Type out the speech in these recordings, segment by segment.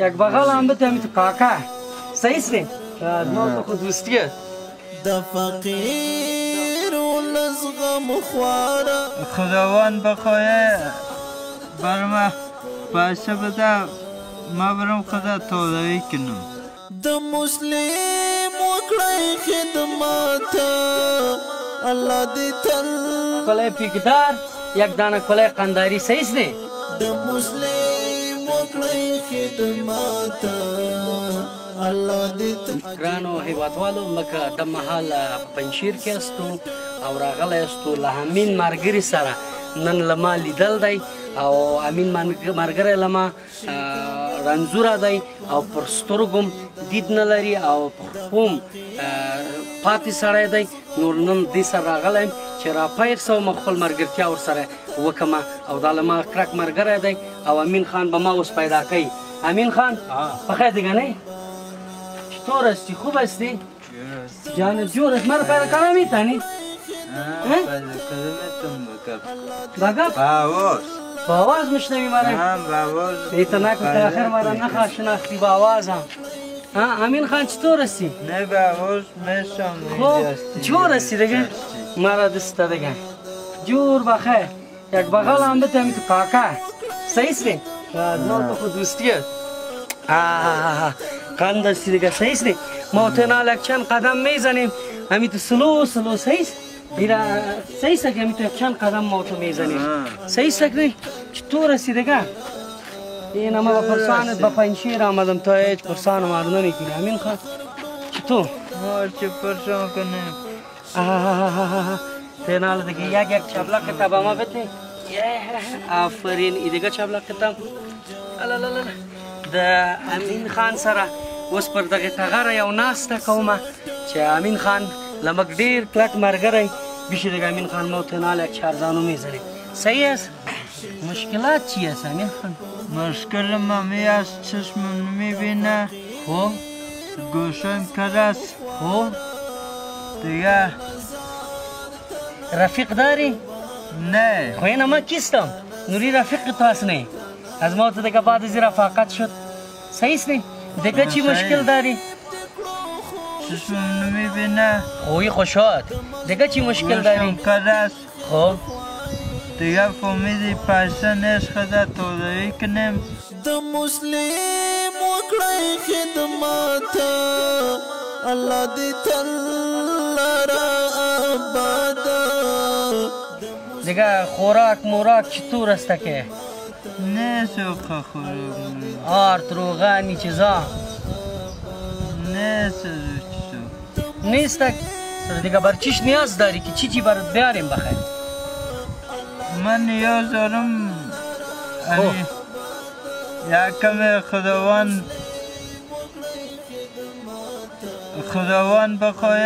یک بغل هم بتمی تو کاکا صحیح است ما تو خود دوستیه د فقیر و لزغم خواره خداوند بخواه برما باشه بده ما برم خدا تولوی کنم د مسلم وکړی خدمت الله دې تل کلای پیکدار یک دانه کلای قنداری صحیح است د مسلم وکړی خدمت الله دې تل ګرانو هیوادوالو مکه د محل پنشیر کې استو او راغلی استو له امین مارګری سره نن لما لیدل دی او امین مارګری لما رنځوره دی او پر سترګم دید نه لري او پر پوم پاتې سړی دی نو نن دې سره راغلی یم چې راپیل سوم خپل ملګرتیا ورسره وکړمه او دا له ما کلک ملګری دی او امین خان به ما اوس پیدا کوي امین خان په خیر دی که چطور هستی؟ خوب هستی؟ جان جور است مرا پیدا کنم میتونی؟ بگب؟ باواز با آواز میشنوی مرا؟ باواز ایتا نکن که آخر مرا نخواه شناختی با آوازم امین خان چطور هستی؟ نه باواز میشم خوب جور هستی دیگه؟ مرا دست دیگه جور بخیر یک بغل هم بتمی تو کاکا صحیح است؟ نور تو خود دوستیه قند هستی دیگه صحیح است؟ ما تنها یک چند قدم میزنیم همی تو سلو سلو صحیح است؟ صحیح است که همی تو یک چند قدم ما تو میزنیم صحیح است که چطور هستی دیگه؟ این ما با پرسانت با پنشیر آمدم تا هیچ پرسان ما رو نمیکنی امین خان چطور؟ ما چه پرسان کنیم تنها دیگه یک چبلق کتاب ما بده آفرین ای دیگه چبلق کتاب د امین خان سره اوس پر دغه ټغره یو ناسته کومه چې امین خان لمک ډېر کلک ملګری بیشي دغه امین خان ما تنال یک چارزانو میزنیم صحیح است مشکلات چی است امین خان مشکل مامی است چشمم نمیبینه خب گوشم کر است خب دیگه رفیق داری؟ نه خو اینه ما کیستم نوری رفیق تو هست نه از ما تو دیگه بعد از رفاقت شد صحیح است نه دیگه چی مشکل داری؟ چشمم نمیبینه خوی خوشاد دیگه چی مشکل داری؟ گوشم کر است خب دیگه فامیلی پیسه نیست خدا تولوی کنیم د مسلم وکړی خدمت الله دې تل را آباد دیگه خوراک موراک چطور است که؟ نه سوخه خوراک آرد روغن این چیزا نه سوخه نیست سر دیگه بر چیش نیاز داری که چی برات بیاریم بخیر من نیاز دارم یکم خداوند بخواه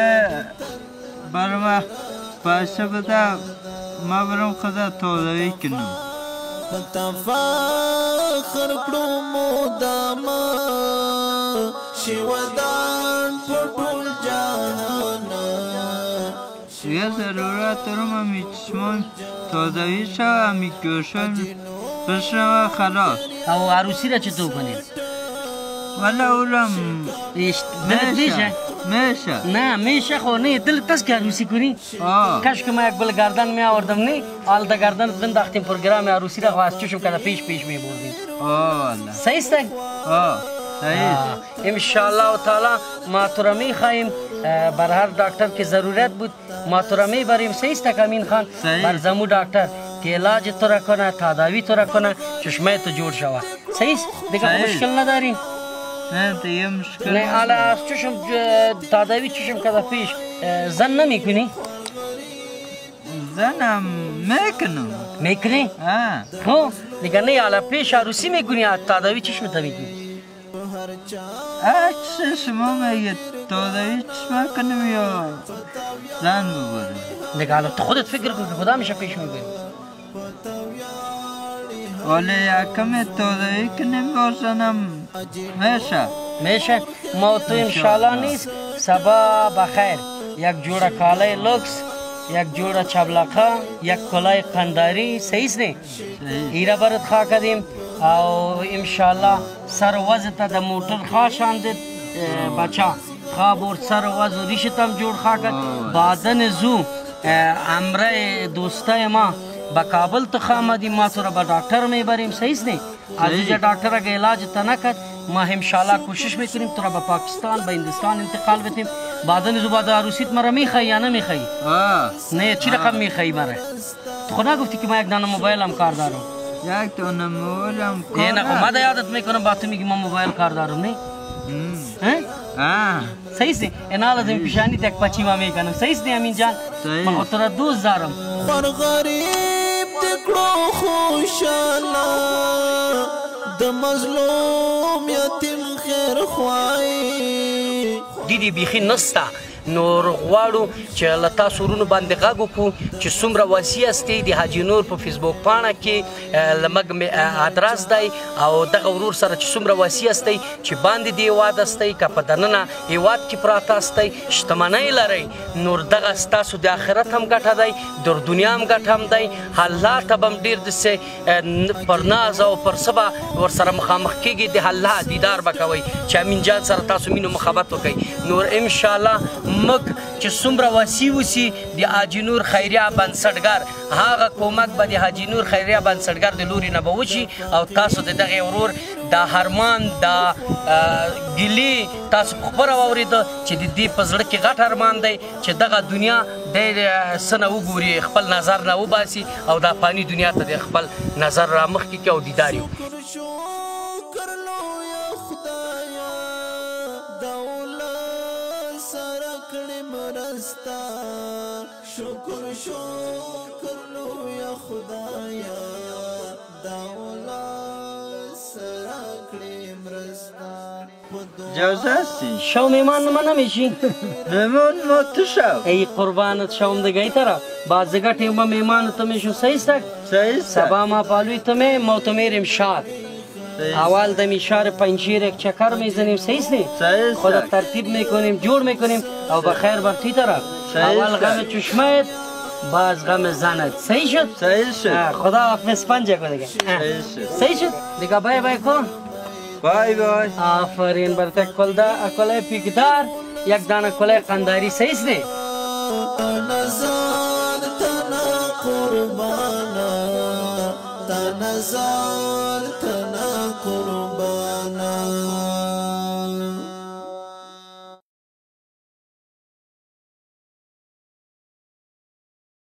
برما پیسه بده ما برم خدا تولوی کنم فخر کړو موداما شیودان په ټول جهان یه ضرورت دارم همی چشمان تازوی شو همی گوشم بشنوه خلاص او عروسی را چطور کنیم؟ والا اولم میشه نه میشه خو نه دلت است که عروسی کنی کاش که ما یک بل گردن می آوردم نه حال دا گردنت بنداختیم پروگرام عروسی را خواست چشم که پیش می بردیم والا صحیح است صحیح انشاءالله تعالی ما تو را می خواهیم بر هر دکتر که ضرورت بود ما تو را می بریم صحیح است که امین خان بر زمو دکتر که علاج تو را کنه تداوی تو را کنه چشمه تو جور شود صحیح است دیگه مشکل نداری نه دیگه مشکل نه حالا از چشم تداوی چشم که پیش زن نمی کنی؟ زنم میکنی؟ خب دیگه نه حالا پیش عروسی میکنی تداوی چشم تا میکنی؟ شما میگه تداوی چشم کنم یا زن ببرم دیگه حالا تو خودت فکر کن که خدا میشه پیش میکنی ولی یکم تداوی کنیم با زنم میشه ما تو انشالله نیست سبا بخیر یک جوڑه کالای لوکس یک جوڑه چبلقه یک کلای قنداری صحیح است نه ایرا برات خواه کردیم او انشاءالله سر وضع ته د موټر ښه شان د بچا ښه بور سر وضع ریشه ته هم جوړ ښه کړ بعدن زو امره دوسته ما به کابل ته ښه آمدیم ما سره به ډاکټر می بریم صحیح نه از اینجا ډاکټر اگه علاج ته نکرد ما انشاءالله کوشش میکنیم تو را به پاکستان به هندوستان انتقال بدیم بعدن زو بعد عروسیت مرا میخوایی یا نمیخوایی نه چی رقم میخوایی مرا تو خود نگفتی که ما یک دانه موبایل هم کار دارم یک دانه موبایل هم کار نه خب ما دا یادت میکنم با تو میگی ما موبایل کار دارم نه صحیح است اینا لازم پیشانی تک پچی ما میکنم صحیح است امین جان ما تو را دوست دارم پر غریب دکړو خوشاله د مظلوم یتیم خیر خوای دیدی بیخي نسته نو غواړو چې له تاسو ورونو باندې غږ وکړو چې څومره وسیع استئ د حاجي نور په فیسبوک پاڼه کې لمږ ادرس دی او دغه ورور سره چې څومره وسیع استئ چې باندې د هیواد استئ که په دننه هیواد کې پراته استئ شتمنۍ لرئ نور دغه ستاسو د آخرت هم ګټه دی د دنیا هم ګټه هم دی الله ته به هم ډېر داسې پر ناز او پر څه به ورسره مخامخ کېږي د الله دیدار به کوئ چې امین جان سره تاسو مینو محبت وکئ نور انشاءالله مک چې څومره وسیع وسي د حاجي نور خیریه بنسټګر هغه کومک به د حاجي نور خیریه بنسټګر د لوري نه به وشي او تاسو د دغې ورور دا ارمان دا ګیلې تاسو په خبره واورېده چې د دې په زړه کې غټ ارمان دی چې دغه دنیا دی څه نه وګوري خپل نظر نه وباسي او دا فاني دنیا ته د خپل نظر را مخکې کړي او دیدار یې شکر لویه خدایا دولت سره کړې مرسته شکر لویه خدایا دولت سره کړې مرسته اجازه هستی شو میمان من نمیشی میمان ما تو شو ای قربانت شوم دیگه ترا بعضی گټه ما میمان تو میشو صحیح است صحیح است سبا ما پالوی تو می ما تو میریم شاد اول دمی شهر پنجشیر یک چکر میزنیم صحیح است صحیح است خدا ترتیب میکنیم جور میکنیم او بخیر بر تی طرف اول غم چشمت باز غم زنت صحیح شد صحیح شد خدا حافظ پنجه کو دیگه صحیح شد دیگه بای بای کن بای بای آفرین برته کلای پیکدار یک دانه کلای قنداری صحیح است نه تنزان تنا قربانا تنزان